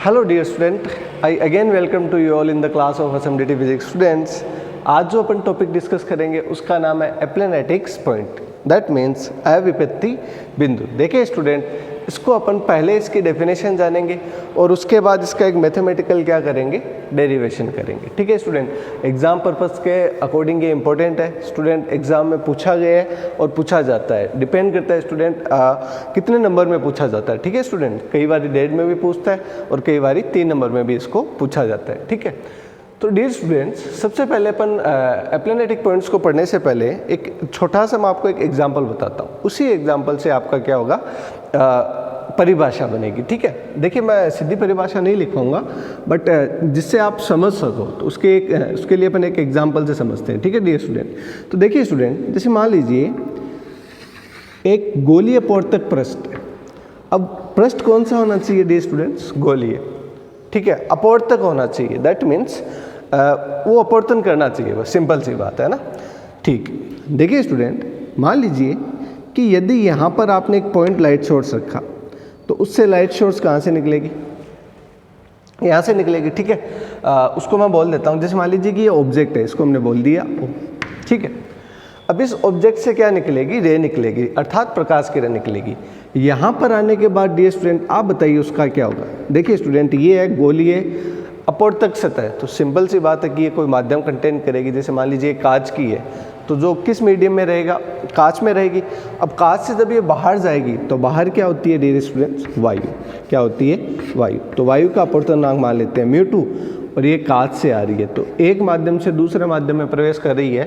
Hello dear student, I again welcome to you all in the class of SMDT Physics students. आज जो अपन topic discuss करेंगे उसका नाम है एप्लेनेटिक्स पॉइंट, दैट मीन्स अविपत्ति बिंदु। देखिए स्टूडेंट, इसको अपन पहले इसकी डेफिनेशन जानेंगे और उसके बाद इसका एक मैथमेटिकल क्या करेंगे, डेरिवेशन करेंगे। ठीक है स्टूडेंट, एग्जाम पर्पस के अकॉर्डिंग ये इंपॉर्टेंट है स्टूडेंट, एग्जाम में पूछा गया है और पूछा जाता है, डिपेंड करता है स्टूडेंट कितने नंबर में पूछा जाता है। ठीक है स्टूडेंट, कई बार 1.5 में भी पूछता है और कई बार 3 नंबर में भी इसको पूछा जाता है। ठीक है, तो डियर स्टूडेंट्स, सबसे पहले अपन एप्लेनेटिक पॉइंट्स को पढ़ने से पहले एक छोटा सा मैं आपको एक एग्जांपल बताता हूँ। उसी एग्जांपल से आपका क्या होगा, परिभाषा बनेगी। ठीक है, देखिए मैं सीधी परिभाषा नहीं लिखूंगा, बट जिससे आप समझ सको तो उसके लिए अपन एक एग्जांपल से समझते हैं। ठीक है डियर स्टूडेंट, तो देखिए स्टूडेंट, जैसे मान लीजिए एक गोलीय अपर्तक पृष्ठ है। अब पृष्ठ कौन सा होना चाहिए डियर स्टूडेंट्स, गोलीय। ठीक है, अपवर्तक होना चाहिए, दैट मीन्स वो अपवर्तन करना चाहिए, बस सिंपल सी बात है ना। ठीक, देखिए स्टूडेंट, मान लीजिए कि यदि यहाँ पर आपने एक पॉइंट लाइट सोर्स रखा तो उससे लाइट सोर्स कहाँ से निकलेगी, यहाँ से निकलेगी। ठीक है, उसको मैं बोल देता हूँ, जैसे मान लीजिए कि ये ऑब्जेक्ट है, इसको हमने बोल दिया O। ठीक है, अब इस ऑब्जेक्ट से क्या निकलेगी, रे निकलेगी, अर्थात प्रकाश किरण निकलेगी। यहाँ पर आने के बाद डियर स्टूडेंट आप बताइए उसका क्या होगा। देखिए स्टूडेंट, ये है गोलीय अपवर्तक सतह, तो सिंपल सी बात है कि ये कोई माध्यम कंटेन करेगी। जैसे मान लीजिए कांच की है, तो जो किस मीडियम में रहेगा, कांच में रहेगी। अब कांच से जब ये बाहर जाएगी तो बाहर क्या होती है डियर स्टूडेंट्स, वायु। क्या होती है, वायु। तो वायु का अपवर्तनांक मान लेते हैं μ2, और ये कांच से आ रही है, तो एक माध्यम से दूसरे माध्यम में प्रवेश कर रही है,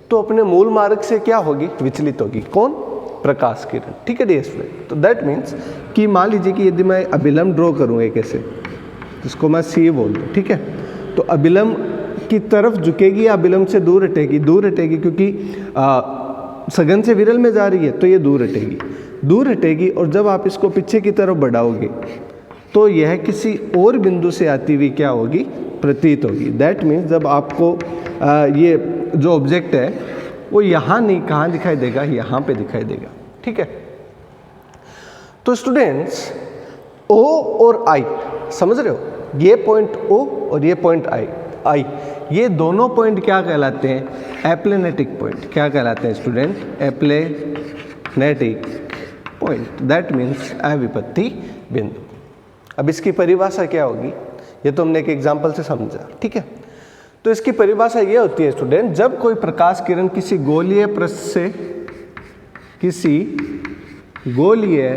तो अपने मूल मार्ग से क्या होगी, विचलित होगी। कौन, प्रकाश किरण। ठीक है डियर स्टूडेंट, तो दैट मीन्स कि मान लीजिए कि यदि मैं अभिलंब ड्रॉ करूँ एक ऐसे, जिसको मैं सी बोल दूँ। ठीक है, तो अभिलंब की तरफ झुकेगी या अभिलंब से दूर हटेगी, दूर हटेगी, क्योंकि सघन से विरल में जा रही है तो ये दूर हटेगी, दूर हटेगी। और जब आप इसको पीछे की तरफ बढ़ाओगे तो यह किसी और बिंदु से आती हुई क्या होगी, प्रतीत होगी। दैट मीन्स जब आपको ये जो ऑब्जेक्ट है वो यहाँ नहीं, कहाँ दिखाई देगा, यहाँ पे दिखाई देगा। ठीक है, तो स्टूडेंट्स O और I समझ रहे हो, ये पॉइंट O और ये पॉइंट I, ये दोनों पॉइंट क्या कहलाते हैं, एप्लेनेटिक पॉइंट। क्या कहलाते हैं स्टूडेंट, एप्लेनेटिक पॉइंट, दैट मीन्स अविपत्ति बिंदु। अब इसकी परिभाषा क्या होगी, ये तो हमने एक एग्जांपल से समझा। ठीक है, तो इसकी परिभाषा ये होती है स्टूडेंट, जब कोई प्रकाश किरण किसी गोलीय पृष्ठ से किसी गोलीय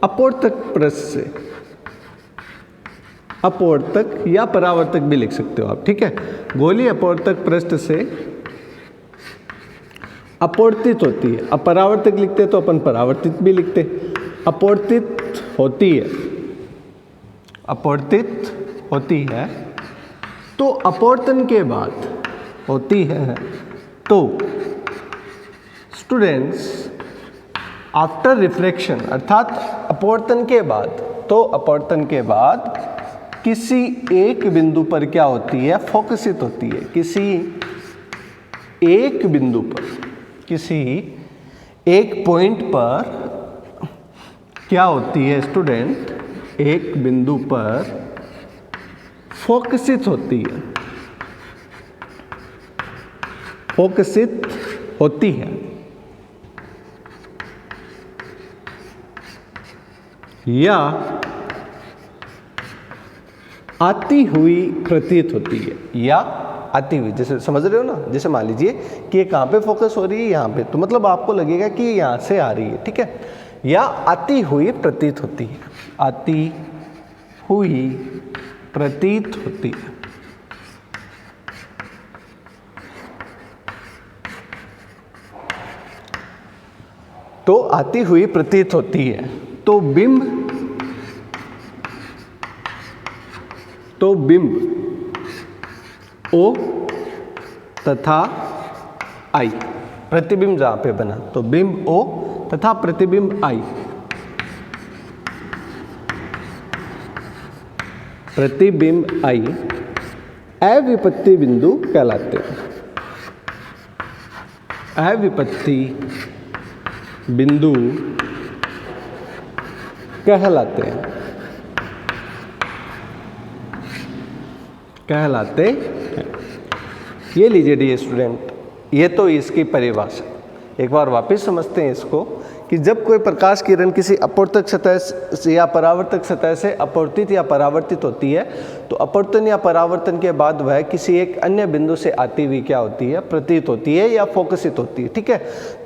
अपवर्तक पृष्ठ से, अपवर्तक या परावर्तक भी लिख सकते हो आप। ठीक है, गोलीय अपवर्तक पृष्ठ से अपवर्तित होती है। अब परावर्तक लिखते तो अपन परावर्तित भी लिखते, अपवर्तित होती है, अपवर्तित होती है, तो अपवर्तन के बाद होती है। तो स्टूडेंट्स, आफ्टर रिफ्लेक्शन, अर्थात अपवर्तन के बाद, तो अपवर्तन के बाद किसी एक बिंदु पर क्या होती है, फोकसित होती है। किसी एक बिंदु पर, किसी एक पॉइंट पर क्या होती है स्टूडेंट, एक बिंदु पर फोकसित होती है, फोकसित होती है, या आती हुई प्रतीत होती है, या आती हुई, जैसे समझ रहे हो ना, जैसे मान लीजिए कि ये कहाँ पे फोकस हो रही है, यहाँ पे, तो मतलब आपको लगेगा कि ये यहाँ से आ रही है। ठीक है, या आती हुई प्रतीत होती है, आती हुई प्रतीत होती है। तो आती हुई प्रतीत होती है, तो बिंब O तथा I, प्रतिबिंब जहाँ पे बना, तो बिंब O तथा प्रतिबिंब I, प्रतिबिंब I अविपत्ति बिंदु कहलाते हैं। अविपत्ति बिंदु कहलाते हैं। कहलाते हैं। ये लीजिए डियर स्टूडेंट, ये तो इसकी परिभाषा। एक बार वापस समझते हैं इसको कि जब कोई प्रकाश किरण किसी अपवर्तक सतह से या परावर्तक सतह से अपवर्तित या परावर्तित होती है तो अपवर्तन या परावर्तन के बाद वह किसी एक अन्य बिंदु से आती हुई क्या होती है, प्रतीत होती है या फोकसित होती है। ठीक है,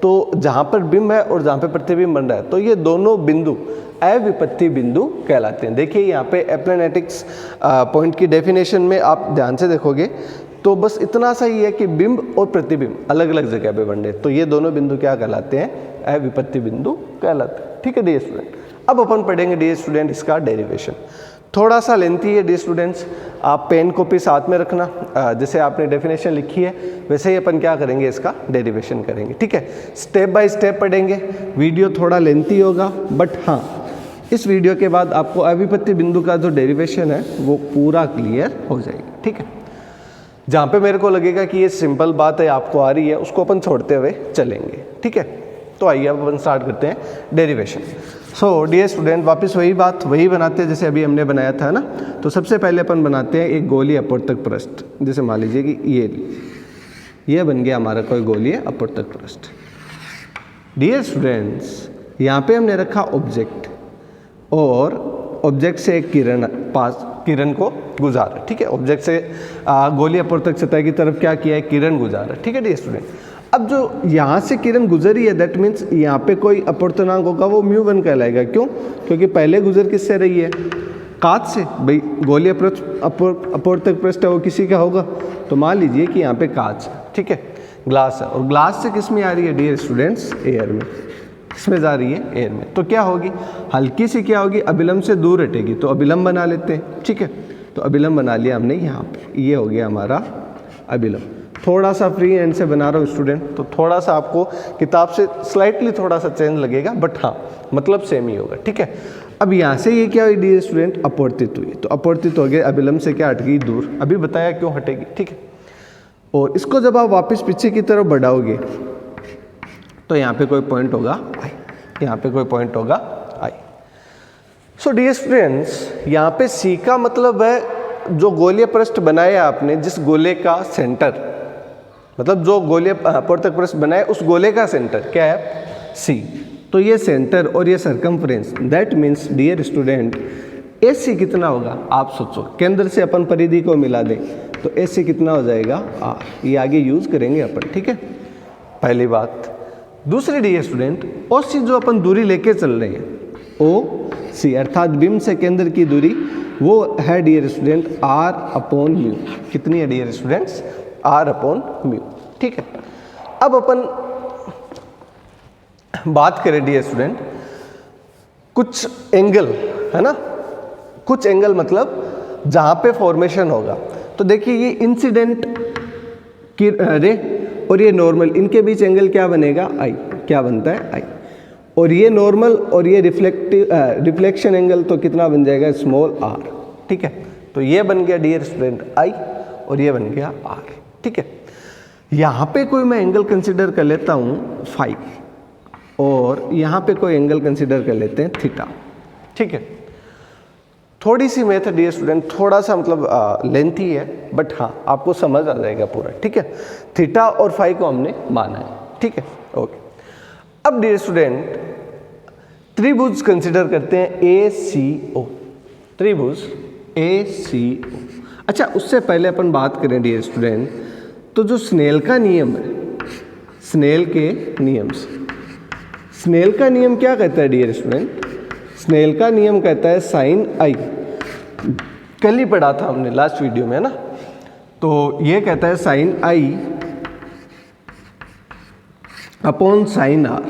तो जहाँ पर बिंब है और जहाँ पे प्रतिबिंब बन रहा है तो ये दोनों बिंदु अविपत्ति बिंदु कहलाते हैं। देखिए यहाँ पे एप्लेनेटिक्स पॉइंट की डेफिनेशन में आप ध्यान से देखोगे तो बस इतना सा ही है कि बिंब और प्रतिबिंब अलग अलग जगह पे बन रहे, तो ये दोनों बिंदु क्या कहलाते हैं, अविपत्ति बिंदु कहलाते हैं। ठीक है डियर स्टूडेंट, अब अपन पढ़ेंगे डियर स्टूडेंट इसका डेरिवेशन। थोड़ा सा लेंथी है डियर स्टूडेंट्स, आप पेन कॉपी साथ में रखना, जैसे आपने डेफिनेशन लिखी है वैसे ही अपन क्या करेंगे, इसका डेरिवेशन करेंगे। ठीक है, स्टेप बाय स्टेप पढ़ेंगे, वीडियो थोड़ा लेंथी होगा बट हाँ इस वीडियो के बाद आपको अविपत्ति बिंदु का जो डेरिवेशन है वो पूरा क्लियर हो जाएगी। ठीक है, जहाँ पे मेरे को लगेगा कि ये सिंपल बात है आपको आ रही है उसको अपन छोड़ते हुए चलेंगे। ठीक है, तो आइए अब अपन स्टार्ट करते हैं डेरिवेशन। सो डियर स्टूडेंट, वापस वही बात वही बनाते हैं जैसे अभी हमने बनाया था ना। तो सबसे पहले अपन बनाते हैं एक गोलीय अपवर्तक पृष्ठ। जैसे मान लीजिए कि ये बन गया हमारा कोई गोलीय अपवर्तक पृष्ठ। डियर स्टूडेंट्स, यहाँ पे हमने रखा ऑब्जेक्ट और ऑब्जेक्ट से एक किरण को गुजारा। ठीक है, ऑब्जेक्ट से गोलीय अपवर्तक सतह की तरफ क्या किया है, किरण गुजारा। ठीक है डियर स्टूडेंट, अब जो यहाँ से किरण गुजरी है दैट मीन्स यहाँ पे कोई अपवर्तनांक होगा वो μ1 कहलाएगा। क्यों? क्योंकि पहले गुजर किससे रही है, कांच से। भाई गोलीय अपवर्तक पृष्ठ है वो किसी का होगा, तो मान लीजिए कि यहाँ पे कांच है। ठीक है, ग्लास है और ग्लास से किस में आ रही है डियर स्टूडेंट्स, एयर में। किसमें जा रही है, एयर में। तो क्या होगी, हल्की सी क्या होगी, अभिलंब से दूर हटेगी, तो अभिलंब बना लेते हैं। ठीक है, तो अभिलंब बना लिया हमने यहाँ पे, ये हो गया हमारा अभिलंब। थोड़ा सा फ्री हैंड से बना रहा हूँ स्टूडेंट, तो थोड़ा सा आपको किताब से स्लाइटली थोड़ा सा चेंज लगेगा बट हाँ मतलब सेम ही होगा। ठीक है, अब यहाँ से ये क्या हुई डियर स्टूडेंट, अपवर्तित हुई, तो अपवर्तित हो गए, अभिलंब से क्या हट गई, दूर। अभी बताया क्यों हटेगी। ठीक है, और इसको जब आप वापस पीछे की तरफ बढ़ाओगे तो यहाँ पे कोई पॉइंट होगा आई, यहाँ पे कोई पॉइंट होगा आई। सो डियर स्टूडेंट्स, यहाँ पे सी का मतलब है जो गोलीय पृष्ठ बनाया आपने, जिस गोले का सेंटर, मतलब जो गोलीय अपवर्तक पृष्ठ बनाया उस गोले का सेंटर क्या है, सी। तो ये सेंटर और ये circumference, that means dear student AC कितना होगा, आप सोचो। केंद्र से अपन परिधि को मिला दें तो AC कितना हो जाएगा, R। ये आगे यूज करेंगे अपन। ठीक है, पहली बात। दूसरी डियर स्टूडेंट, OC जो अपन दूरी लेके चल रहे हैं, OC अर्थात बिंब से केंद्र की दूरी, वो है डियर स्टूडेंट R/μ। कितनी है डियर स्टूडेंट्स, R/μ। ठीक है, अब अपन बात करें डियर स्टूडेंट, कुछ एंगल है ना, कुछ एंगल मतलब जहां पे फॉर्मेशन होगा। तो देखिए ये इंसिडेंट की रे और ये नॉर्मल, इनके बीच एंगल क्या बनेगा, आई। क्या बनता है, आई। और ये नॉर्मल और ये रिफ्लेक्शन एंगल तो कितना बन जाएगा, स्मॉल r। ठीक है, तो ये बन गया डियर स्टूडेंट आई और ये बन गया r। ठीक है, यहाँ पे कोई मैं एंगल कंसिडर कर लेता हूँ फाई और यहाँ पे कोई एंगल कंसिडर कर लेते हैं थीटा। ठीक है, थोड़ी सी मैथ है डियर स्टूडेंट, थोड़ा सा मतलब लेंथी है बट हाँ आपको समझ आ जाएगा पूरा। ठीक है, थीटा और फाई को हमने माना है। ठीक है, ओके। अब डियर स्टूडेंट त्रिभुज कंसिडर करते हैं ACO, त्रिभुज ACO। अच्छा, उससे पहले अपन बात करें डियर स्टूडेंट, तो जो स्नेल का नियम है, स्नेल के नियम से, स्नेल का नियम क्या कहता है डियर स्टूडेंट, स्नेल का नियम कहता है साइन आई। कल ही पढ़ा था हमने लास्ट वीडियो में, है ना। तो ये कहता है sine I upon sine are,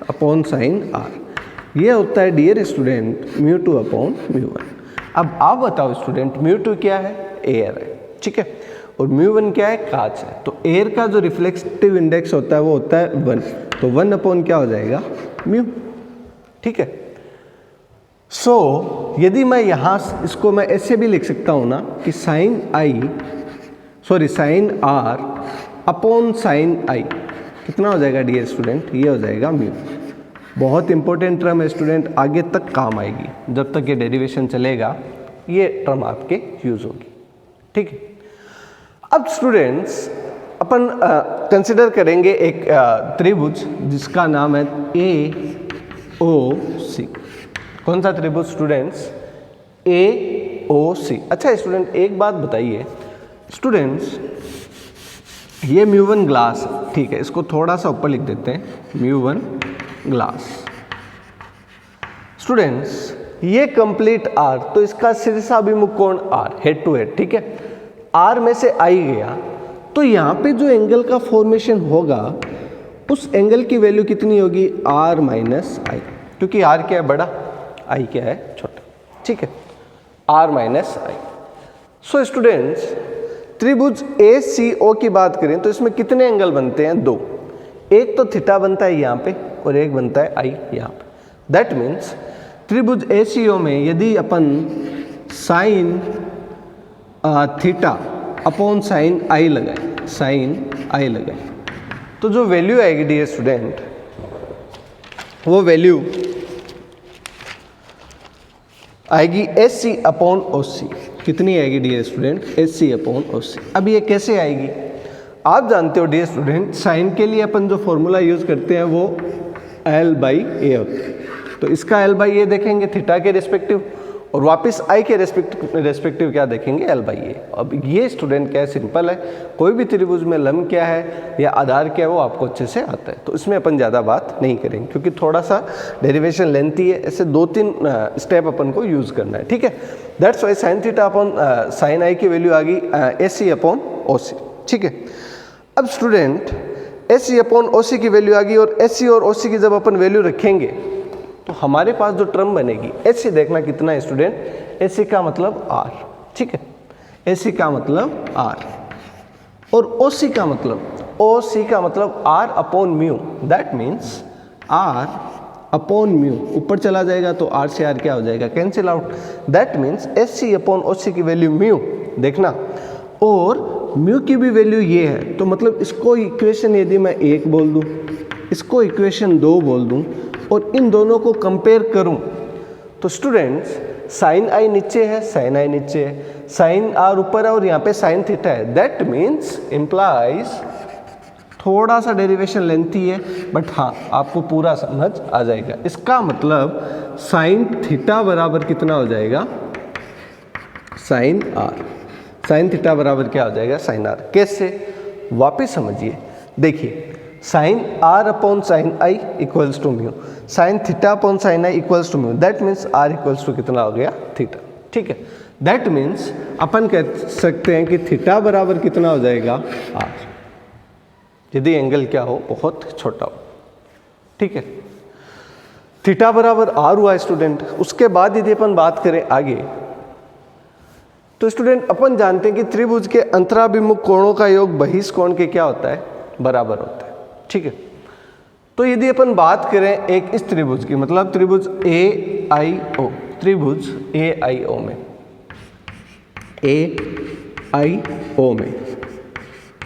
upon sine r. ये होता है डियर स्टूडेंट μ2 अपॉन μ1। अब आप बताओ स्टूडेंट, μ2 क्या है, एयर है। ठीक है, और μ1 क्या है, कांच है। तो एयर का जो रिफ्लेक्टिव इंडेक्स होता है वो होता है 1, तो 1 अपॉन क्या हो जाएगा, μ। ठीक है, सो यदि मैं यहाँ इसको मैं ऐसे भी लिख सकता हूँ ना कि साइन आर अपॉन साइन आई कितना हो जाएगा डियर स्टूडेंट, ये हो जाएगा μ। बहुत इंपॉर्टेंट टर्म है स्टूडेंट, आगे तक काम आएगी, जब तक ये डेरिवेशन चलेगा ये टर्म आपके यूज होगी। ठीक है। अब स्टूडेंट्स अपन कंसिडर करेंगे एक त्रिभुज जिसका नाम है AOC। कौन सा त्रिभुज स्टूडेंट्स? AOC। अच्छा स्टूडेंट एक बात बताइए स्टूडेंट्स, ये म्यू1 ग्लास, ठीक है, इसको थोड़ा सा ऊपर लिख देते हैं, म्यू1 ग्लास। स्टूडेंट्स ये कंप्लीट आर, तो इसका शीर्षाभिमुख कोण आर, हेड टू हेड, ठीक है। आर में से आई गया तो यहाँ पे जो एंगल का फॉर्मेशन होगा उस एंगल की वैल्यू कितनी होगी? आर माइनस आई, क्योंकि आर क्या है? बड़ा, आई क्या है? छोटा, ठीक है, R minus I. So students त्रिभुज ACO की बात करें तो इसमें कितने एंगल बनते हैं? 2। एक तो थीटा बनता है यहाँ पे और एक बनता है आई यहाँ पे। दैट मीन्स त्रिभुज ACO में यदि अपन sine theta upon sine I लगाए, तो जो वैल्यू आएगी डियर स्टूडेंट, वो वैल्यू आएगी SC अपॉन OC। कितनी आएगी dear student? SC upon OC। अब ये कैसे आएगी? आप जानते हो डियर स्टूडेंट, साइन के लिए अपन जो फॉर्मूला यूज करते हैं वो L/A होता है। तो इसका L/A देखेंगे थीटा के रिस्पेक्टिव, और वापस आई के रेस्पेक्टिव क्या देखेंगे? L/A। अब ये स्टूडेंट क्या है? सिंपल है, कोई भी त्रिभुज में लंब क्या है या आधार क्या है वो आपको अच्छे से आता है, तो इसमें अपन ज़्यादा बात नहीं करेंगे क्योंकि थोड़ा सा डेरिवेशन लेंथी है, ऐसे 2-3 स्टेप अपन को यूज़ करना है, ठीक है। That's why sine theta upon sine i की वैल्यू आ गई SC अपॉन OC, ठीक है। अब स्टूडेंट SC अपॉन OC की वैल्यू आ गई, और SC और OC की जब अपन वैल्यू रखेंगे तो हमारे पास जो टर्म बनेगी, SC देखना कितना है स्टूडेंट? SC का मतलब R, ठीक है, SC का मतलब R, और OC का मतलब R upon mu. That means R upon mu, ऊपर चला जाएगा तो R से R क्या हो जाएगा? Cancel out. That means SC upon OC की वैल्यू म्यू देखना, और म्यू की भी वैल्यू ये है, तो मतलब इसको इक्वेशन यदि मैं 1 बोल दूँ, इसको इक्वेशन 2 बोल दूँ और इन दोनों को कंपेयर करूं तो स्टूडेंट्स साइन आई नीचे है, साइन आई नीचे है, साइन आर ऊपर है और यहाँ पे साइन थीटा है। दैट मीन्स इम्प्लाइज, थोड़ा सा डेरिवेशन लेंथी है बट हाँ आपको पूरा समझ आ जाएगा। इसका मतलब साइन थीटा बराबर कितना हो जाएगा? Sine are. साइन थीटा बराबर क्या हो जाएगा? Sine R. कैसे? वापिस समझिए, देखिए sine are upon sine I equals to mu, sine theta upon sine I equals to mu. That means R equals to कितना हो गया? थीटा, ठीक है। दैट मीन्स अपन कह सकते हैं कि थीटा बराबर कितना हो जाएगा? आर, यदि एंगल क्या हो? बहुत छोटा हो, ठीक है। थीटा बराबर आर हुआ स्टूडेंट। उसके बाद यदि अपन बात करें आगे तो स्टूडेंट अपन जानते हैं कि त्रिभुज के अंतराभिमुख कोणों का योग बहिष कोण के क्या होता है? बराबर होता है, ठीक है। तो यदि अपन बात करें एक इस त्रिभुज की, मतलब त्रिभुज AIO, त्रिभुज AIO में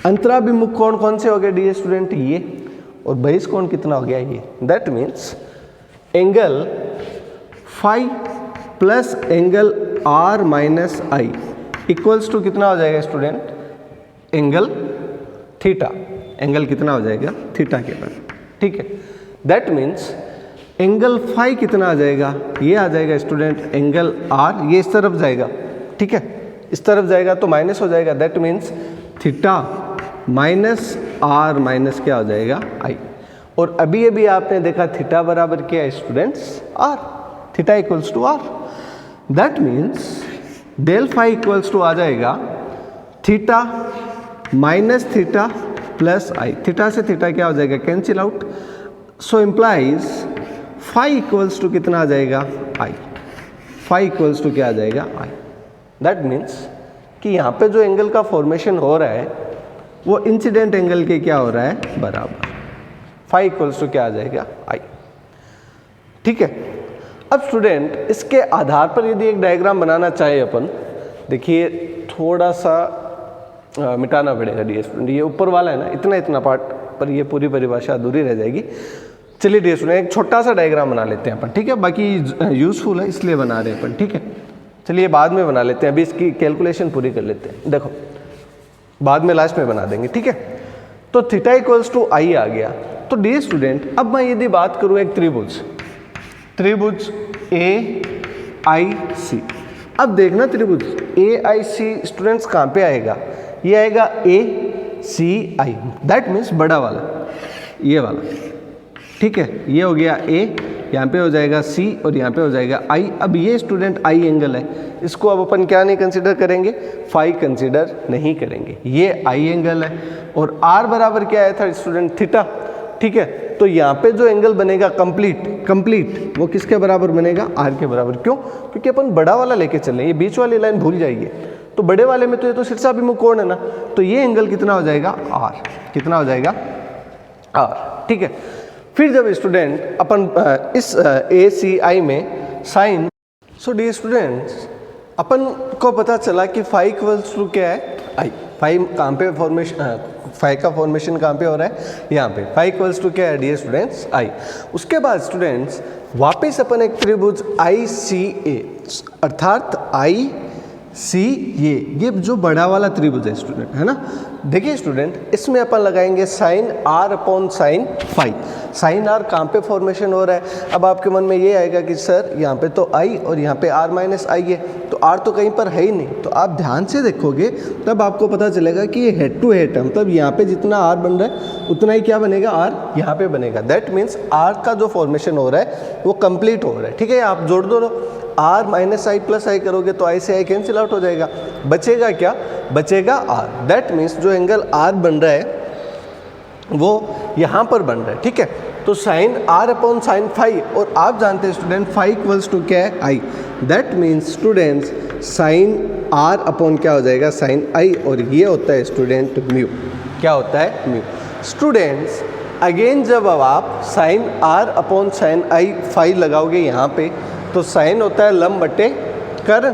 अंतराभिमुख कोण कौन से हो गए डियर स्टूडेंट? ये, और बहिष कोण कितना हो गया? ये। That means angle phi plus angle R minus I equals to कितना हो जाएगा स्टूडेंट? Angle theta. एंगल कितना हो जाएगा? थीटा के बराबर, ठीक है। दैट मीन्स एंगल फाई कितना आ जाएगा? ये आ जाएगा स्टूडेंट एंगल R, ये इस तरफ जाएगा, ठीक है, इस तरफ जाएगा तो माइनस हो जाएगा। That means theta minus R minus क्या हो जाएगा? आई। और अभी अभी आपने देखा थीटा बराबर क्या है students? R। Theta equals to R। That means del phi equals to आ जाएगा theta minus theta plus i. Theta से थीटा क्या हो जाएगा? Cancel out. So implies phi equals to कितना आ जाएगा? आई। फाई इक्वल्स टू क्या आ जाएगा? आई। दैट मीन्स कि यहाँ पे जो एंगल का फॉर्मेशन हो रहा है वो इंसिडेंट एंगल के क्या हो रहा है? बराबर। फाई इक्वल्स टू क्या आ जाएगा? आई, ठीक है। अब स्टूडेंट इसके आधार पर यदि एक डायग्राम बनाना चाहे अपन, देखिए थोड़ा सा मिटाना पड़ेगा डियर स्टूडेंट, ये ऊपर वाला है ना, इतना इतना पार्ट पर ये पूरी परिभाषा अधूरी रह जाएगी। चलिए डियर स्टूडेंट एक छोटा सा डायग्राम बना लेते हैं अपन, ठीक है, बाकी यूजफुल है इसलिए बना रहे हैं अपन, ठीक है। चलिए बाद में बना लेते हैं, अभी इसकी कैलकुलेशन पूरी कर लेते हैं। देखो बाद में लास्ट में बना देंगे, ठीक है। तो थीटा इक्वल्स टू आई आ गया। तो डियर स्टूडेंट, अब मैं यदि बात करूं एक त्रिभुज ए आई सी, अब देखना त्रिभुज ए आई सी स्टूडेंट्स कहाँ पे आएगा, ये आएगा ए सी आई, दैट मीन्स बड़ा वाला, ये वाला, ठीक है। ये हो गया ए, यहाँ पे हो जाएगा सी और यहाँ पे हो जाएगा आई। अब ये स्टूडेंट आई एंगल है, इसको अब अपन क्या नहीं कंसिडर करेंगे, फाई कंसिडर नहीं करेंगे, ये आई एंगल है। और आर बराबर क्या आया था स्टूडेंट, थीटा, ठीक है। तो यहाँ पे जो एंगल बनेगा कंप्लीट वो किसके बराबर बनेगा, आर के बराबर। क्यों, क्योंकि अपन बड़ा वाला लेके चले, ये बीच वाली लाइन भूल जाइए। तो बड़े वाले में तो ये तो शीर्षाभिमुख कोण है ना, तो ये एंगल कितना हो जाएगा, आर, कितना हो जाएगा, आर, ठीक है। फिर जब स्टूडेंट अपन इस ए सी आई में साइन, सो डी स्टूडेंट्स अपन को पता चला कि फाई इक्वल्स टू क्या है, आई। फाई कहाँ पे फॉर्मेशन, फाई का फॉर्मेशन कहाँ पे हो रहा है, यहाँ पे। फाई इक्वल्स टू क्या है डियर स्टूडेंट्स, आई। उसके बाद स्टूडेंट्स वापस अपन एक त्रिभुज आई सी ए, अर्थात आई सी ये जो बड़ा वाला त्रिभुज है स्टूडेंट, है ना। देखिए स्टूडेंट, इसमें अपन लगाएंगे sine are upon sine phi. Sine R कहाँ पे फॉर्मेशन हो रहा है, अब आपके मन में ये आएगा कि सर यहाँ पे तो आई और यहाँ पे आर माइनस आई है, तो आर तो कहीं पर है ही नहीं। तो आप ध्यान से देखोगे तब आपको पता चलेगा कि ये हेड टू हेड है, मतलब यहाँ पे जितना आर बन रहा है उतना ही क्या बनेगा, आर यहाँ पे बनेगा। दैट मीन्स आर का जो फॉर्मेशन हो रहा है वो कंप्लीट हो रहा है, ठीक है। आप जोड़ दो, आर माइनस आई प्लस आई करोगे तो आई से आई कैंसिल आउट हो जाएगा, बचेगा क्या, बचेगा आर। दैट मीन्स जो एंगल आर बन रहा है वो यहाँ पर बन रहा है, ठीक है। तो sine are upon sine phi, और आप जानते हैं स्टूडेंट फाई इक्वल्स टू क्या है, i. That means students sine are upon क्या हो जाएगा, साइन आई, और ये होता है स्टूडेंट म्यू। क्या होता है, म्यू। स्टूडेंट्स अगेन जब अब आप sine are upon sine I phi लगाओगे यहाँ पे, तो साइन होता है लंब बटे कर्ण,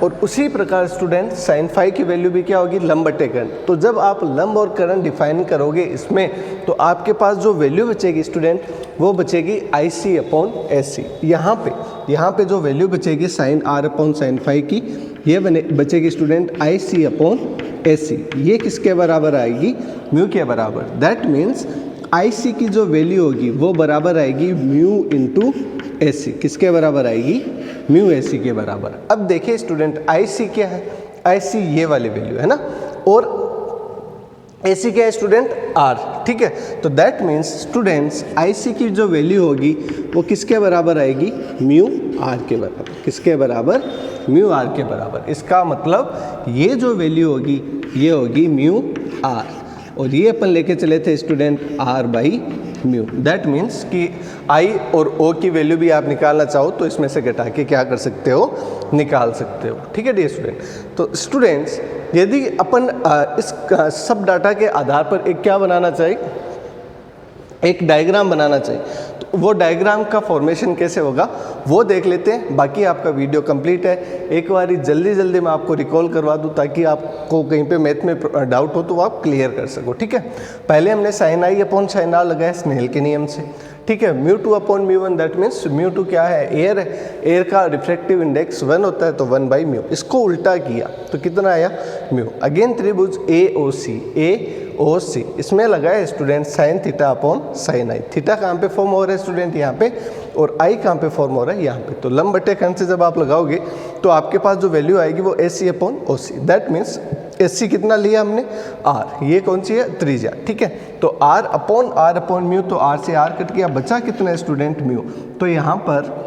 और उसी प्रकार स्टूडेंट साइन फाई की वैल्यू भी क्या होगी, लंब बटे कर्ण। तो जब आप लंब और कर्ण डिफाइन करोगे इसमें, तो आपके पास जो वैल्यू बचेगी स्टूडेंट वो बचेगी आई सी अपॉन एस सी। यहाँ पे जो वैल्यू बचेगी sine are upon sine phi की, ये बचेगी student I C upon S C. ये किसके बराबर आएगी, म्यू के बराबर। दैट मीन्स आई सी की जो वैल्यू होगी वो बराबर आएगी म्यू इंटू एस सी। किसके बराबर आएगी, म्यू एस सी के बराबर। अब देखिए स्टूडेंट आई सी क्या है, आई सी ये वाली वैल्यू है ना, और ए सी क्या है स्टूडेंट, आर, ठीक है। तो दैट मीन्स स्टूडेंट्स आई सी की जो वैल्यू होगी वो किसके बराबर आएगी, म्यू आर के बराबर। किसके बराबर, म्यू आर के बराबर। इसका मतलब ये जो वैल्यू होगी ये होगी म्यू आर, और ये अपन लेके चले थे student R by mu. That means कि आई और ओ की वैल्यू भी आप निकालना चाहो तो इसमें से घटा के क्या कर सकते हो, निकाल सकते हो, ठीक है डियर स्टूडेंट। तो स्टूडेंट्स यदि अपन इस सब डाटा के आधार पर एक क्या बनाना चाहिए, एक डायग्राम बनाना चाहिए, तो वो डायग्राम का फॉर्मेशन कैसे होगा वो देख लेते हैं। बाकी आपका वीडियो कंप्लीट है, एक बार जल्दी मैं आपको रिकॉल करवा दूं ताकि आपको कहीं पे मैथ में डाउट हो तो वो आप क्लियर कर सको, ठीक है। पहले हमने साइन आई अपॉन साइन आर लगाया स्नेल के नियम से, ठीक है। Mu two upon mu one, that means mu two क्या है, एयर है, एयर का रिफ्रैक्टिव इंडेक्स 1 होता है तो 1 बाई म्यू। इसको उल्टा किया तो कितना आया, म्यू। अगेन त्रिभुज ए ओ सी, इसमें लगाए student sine theta upon sine i. Theta कहाँ पे फॉर्म हो रहा है स्टूडेंट, यहाँ पे, और आई कहाँ पे फॉर्म हो रहा है, यहाँ पे। तो लंब बटे कर्ण से जब आप लगाओगे तो आपके पास जो वैल्यू आएगी वो A C upon O C. That means S C कितना लिया हमने, आर, ये कौन सी है, त्रिज्या, ठीक है। तो आर अपॉन म्यू, तो आर से आर कट गया, बचा कितना है स्टूडेंट, म्यू। तो यहाँ पर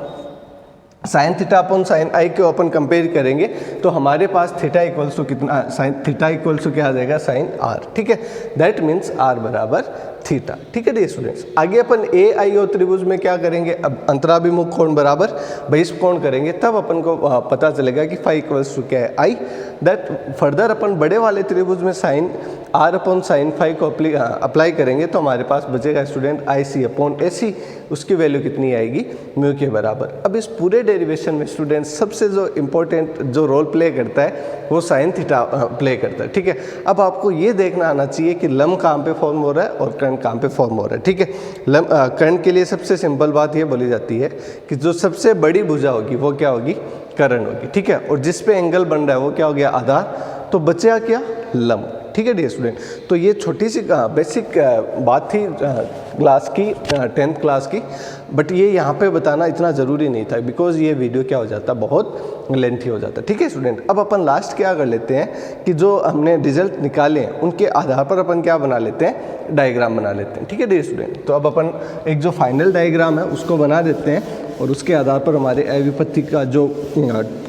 साइन थीटा अपॉन साइन आई को अपन कंपेयर करेंगे तो हमारे पास थीटा इक्वल्स टू कितना, साइन थीटा इक्वल्स टू क्या आ जाएगा, साइन आर, ठीक है। दैट मीन्स आर बराबर थीटा, ठीक है डियर स्टूडेंट्स। आगे अपन ए आई ओ त्रिभुज में क्या करेंगे, अब अंतराभिमुख कोण बराबर बहिष्कोण करेंगे, तब अपन को पता चलेगा कि फाई इक्वल्स टू क्या है, आई। दैट फर्दर अपन बड़े वाले त्रिभुज में sine are upon sine phi को अप्लाई करेंगे तो हमारे पास बचेगा स्टूडेंट आई सी अपॉन ए सी। उसकी वैल्यू कितनी आएगी, म्यू के बराबर। अब इस पूरे डेरिवेशन में स्टूडेंट सबसे जो इम्पोर्टेंट जो रोल प्ले करता है वो साइन थीटा प्ले करता है, ठीक है। अब आपको ये देखना आना चाहिए कि लंब कहाँ पे फॉर्म हो रहा है और कर्ण करंट कहाँ पे फॉर्म हो रहा है, ठीक है। करंट के लिए सबसे सिंपल बात ये बोली जाती है कि जो सबसे बड़ी भुजा होगी वो क्या होगी, करंट होगी, ठीक है। और जिस पे एंगल बन रहा है वो क्या हो गया, आधार, तो बचा क्या, लंब, ठीक है डियर स्टूडेंट। तो ये छोटी सी बेसिक बात थी क्लास की, 10th क्लास की, बट ये यहाँ पे बताना इतना ज़रूरी नहीं था बिकॉज ये वीडियो क्या हो जाता, बहुत लेंथी हो जाता, ठीक है स्टूडेंट। अब अपन लास्ट क्या कर लेते हैं कि जो हमने रिजल्ट निकाले हैं उनके आधार पर अपन क्या बना लेते हैं, डायग्राम बना लेते हैं, ठीक है डियर स्टूडेंट। तो अब अपन एक जो फाइनल डायग्राम है उसको बना देते हैं और उसके आधार पर हमारे अविपत्ति का जो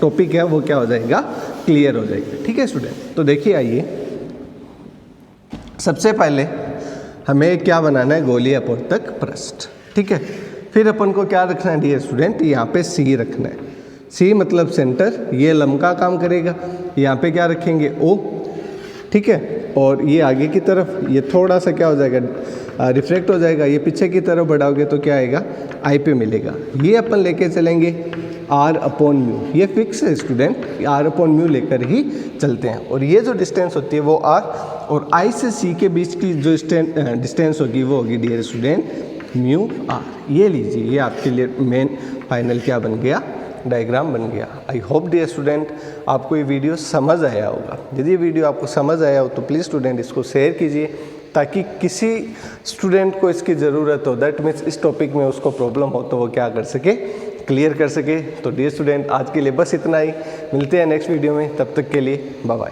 टॉपिक है वो क्या हो जाएगा, क्लियर हो जाएगा, ठीक है स्टूडेंट। तो देखिए आइए, सबसे पहले हमें क्या बनाना है, गोलीय अपवर्तक पृष्ठ, ठीक है। फिर अपन को क्या रखना है डियर स्टूडेंट, यहाँ पे सी रखना है, सी मतलब सेंटर, ये लंब का काम करेगा। यहाँ पे क्या रखेंगे, ओ, ठीक है। और ये आगे की तरफ ये थोड़ा सा क्या हो जाएगा, रिफ्लेक्ट हो जाएगा, ये पीछे की तरफ बढ़ाओगे तो क्या आएगा, आई पे मिलेगा। ये अपन लेके चलेंगे r/μ, ये फिक्स है स्टूडेंट, r/μ लेकर ही चलते हैं। और ये जो डिस्टेंस होती है वो r, और I से C के बीच की जो डिस्टेंस होगी वो होगी डियर स्टूडेंट μr। ये लीजिए, ये आपके लिए मेन फाइनल क्या बन गया, डायग्राम बन गया। आई होप डियर स्टूडेंट आपको ये वीडियो समझ आया होगा। यदि ये वीडियो आपको समझ आया हो तो प्लीज़ स्टूडेंट इसको शेयर कीजिए ताकि किसी स्टूडेंट को इसकी ज़रूरत हो, दैट मीन्स इस टॉपिक में उसको प्रॉब्लम हो तो वो क्या कर सके, क्लियर कर सके। तो डियर स्टूडेंट आज के लिए बस इतना ही, मिलते हैं नेक्स्ट वीडियो में, तब तक के लिए बाय बाय।